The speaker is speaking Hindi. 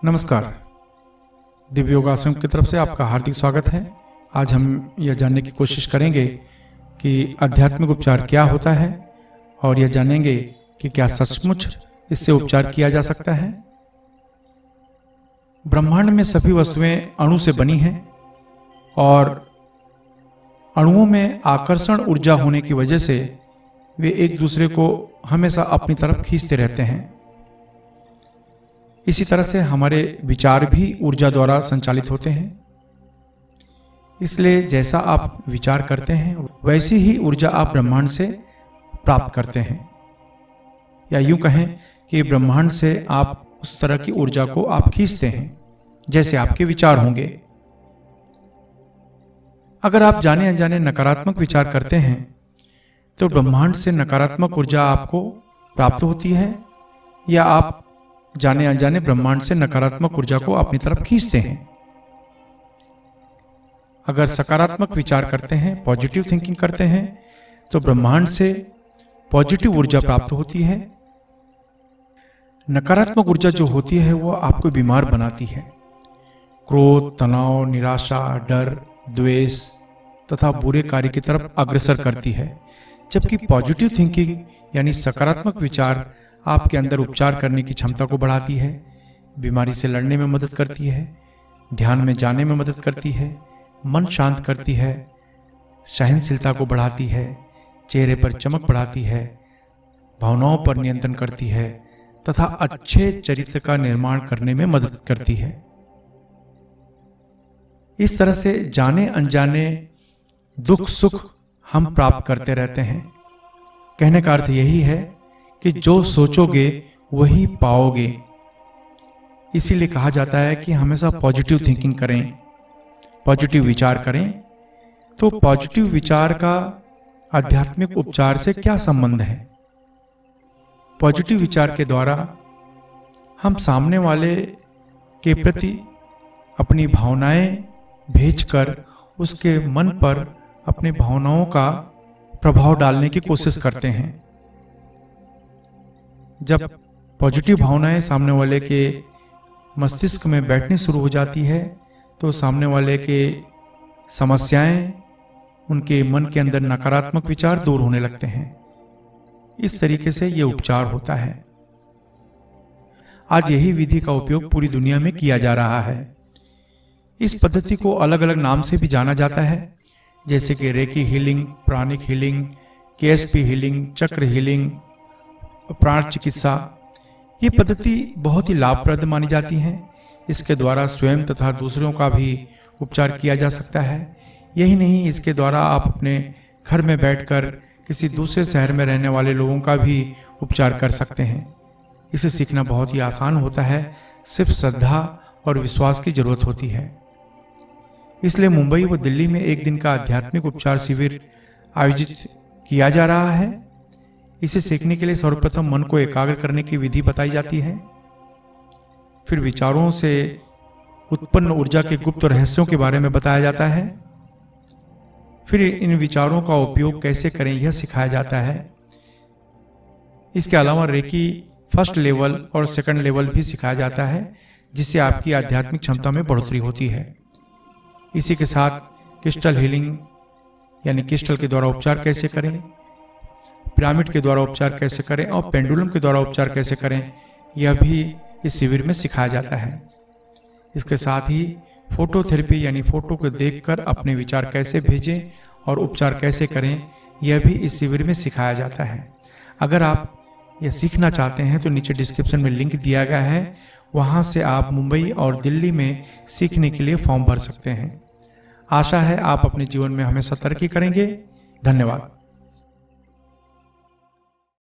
नमस्कार। दिव्य योगासन की तरफ से आपका हार्दिक स्वागत है। आज हम यह जानने की कोशिश करेंगे कि आध्यात्मिक उपचार क्या होता है और यह जानेंगे कि क्या सचमुच इससे उपचार किया जा सकता है। ब्रह्मांड में सभी वस्तुएं अणु से बनी हैं और अणुओं में आकर्षण ऊर्जा होने की वजह से वे एक दूसरे को हमेशा अपनी तरफ खींचते रहते हैं। इसी तरह से हमारे विचार भी ऊर्जा द्वारा संचालित होते हैं। इसलिए जैसा आप विचार करते हैं वैसी ही ऊर्जा आप ब्रह्मांड से प्राप्त करते हैं, या यूं कहें कि ब्रह्मांड से आप उस तरह की ऊर्जा को आप खींचते हैं जैसे आपके विचार होंगे। अगर आप जाने अनजाने नकारात्मक विचार करते हैं तो ब्रह्मांड से नकारात्मक ऊर्जा आपको प्राप्त होती है, या आप जाने अनजाने ब्रह्मांड से नकारात्मक ऊर्जा को अपनी तरफ खींचते हैं। अगर सकारात्मक विचार करते हैं, पॉजिटिव थिंकिंग करते हैं, तो ब्रह्मांड से पॉजिटिव ऊर्जा प्राप्त होती है। नकारात्मक ऊर्जा जो होती है वो आपको बीमार बनाती है। क्रोध, तनाव, निराशा, डर, द्वेष तथा बुरे कार्य की तरफ अग्रसर करती है, जबकि पॉजिटिव थिंकिंग यानी सकारात्मक विचार आपके अंदर उपचार करने की क्षमता को बढ़ाती है, बीमारी से लड़ने में मदद करती है, ध्यान में जाने में मदद करती है, मन शांत करती है, सहनशीलता को बढ़ाती है, चेहरे पर चमक बढ़ाती है, भावनाओं पर नियंत्रण करती है तथा अच्छे चरित्र का निर्माण करने में मदद करती है। इस तरह से जाने अनजाने दुख सुख हम प्राप्त करते रहते हैं। कहने का अर्थ यही है कि जो सोचोगे वही पाओगे। इसीलिए कहा जाता है कि हमेशा पॉजिटिव थिंकिंग करें, पॉजिटिव विचार करें। तो पॉजिटिव विचार का आध्यात्मिक उपचार से क्या संबंध है? पॉजिटिव विचार के द्वारा हम सामने वाले के प्रति अपनी भावनाएं भेजकर उसके मन पर अपनी भावनाओं का प्रभाव डालने की कोशिश करते हैं। जब पॉजिटिव भावनाएं सामने वाले के मस्तिष्क में बैठनी शुरू हो जाती है तो सामने वाले के समस्याएं, उनके मन के अंदर नकारात्मक विचार दूर होने लगते हैं। इस तरीके से यह उपचार होता है। आज यही विधि का उपयोग पूरी दुनिया में किया जा रहा है। इस पद्धति को अलग अलग नाम से भी जाना जाता है, जैसे कि reiki healing, pranic healing, KSP healing, chakra healing, प्राण चिकित्सा। ये पद्धति बहुत ही लाभप्रद मानी जाती है। इसके द्वारा स्वयं तथा दूसरों का भी उपचार किया जा सकता है। यही नहीं, इसके द्वारा आप अपने घर में बैठकर किसी दूसरे शहर में रहने वाले लोगों का भी उपचार कर सकते हैं। इसे सीखना बहुत ही आसान होता है, सिर्फ श्रद्धा और विश्वास की जरूरत होती है। इसलिए मुंबई व दिल्ली में एक दिन का आध्यात्मिक उपचार शिविर आयोजित किया जा रहा है। इसे सीखने के लिए सर्वप्रथम मन को एकाग्र करने की विधि बताई जाती है, फिर विचारों से उत्पन्न ऊर्जा के गुप्त रहस्यों के बारे में बताया जाता है, फिर इन विचारों का उपयोग कैसे करें यह सिखाया जाता है। इसके अलावा रेकी फर्स्ट लेवल और सेकंड लेवल भी सिखाया जाता है, जिससे आपकी आध्यात्मिक क्षमता में बढ़ोतरी होती है। इसी के साथ क्रिस्टल हीलिंग यानी क्रिस्टल के द्वारा उपचार कैसे करें, पिरामिड के द्वारा उपचार कैसे करें और पेंडुलम के द्वारा उपचार कैसे करें, यह भी इस शिविर में सिखाया जाता है। इसके साथ ही फोटोथेरेपी यानी फोटो को देखकर अपने विचार कैसे भेजें और उपचार कैसे करें, यह भी इस शिविर में सिखाया जाता है। अगर आप यह सीखना चाहते हैं तो नीचे डिस्क्रिप्शन में लिंक दिया गया है, वहां से आप मुंबई और दिल्ली में सीखने के लिए फॉर्म भर सकते हैं। आशा है आप अपने जीवन में हमेशा तरक्की करेंगे। धन्यवाद।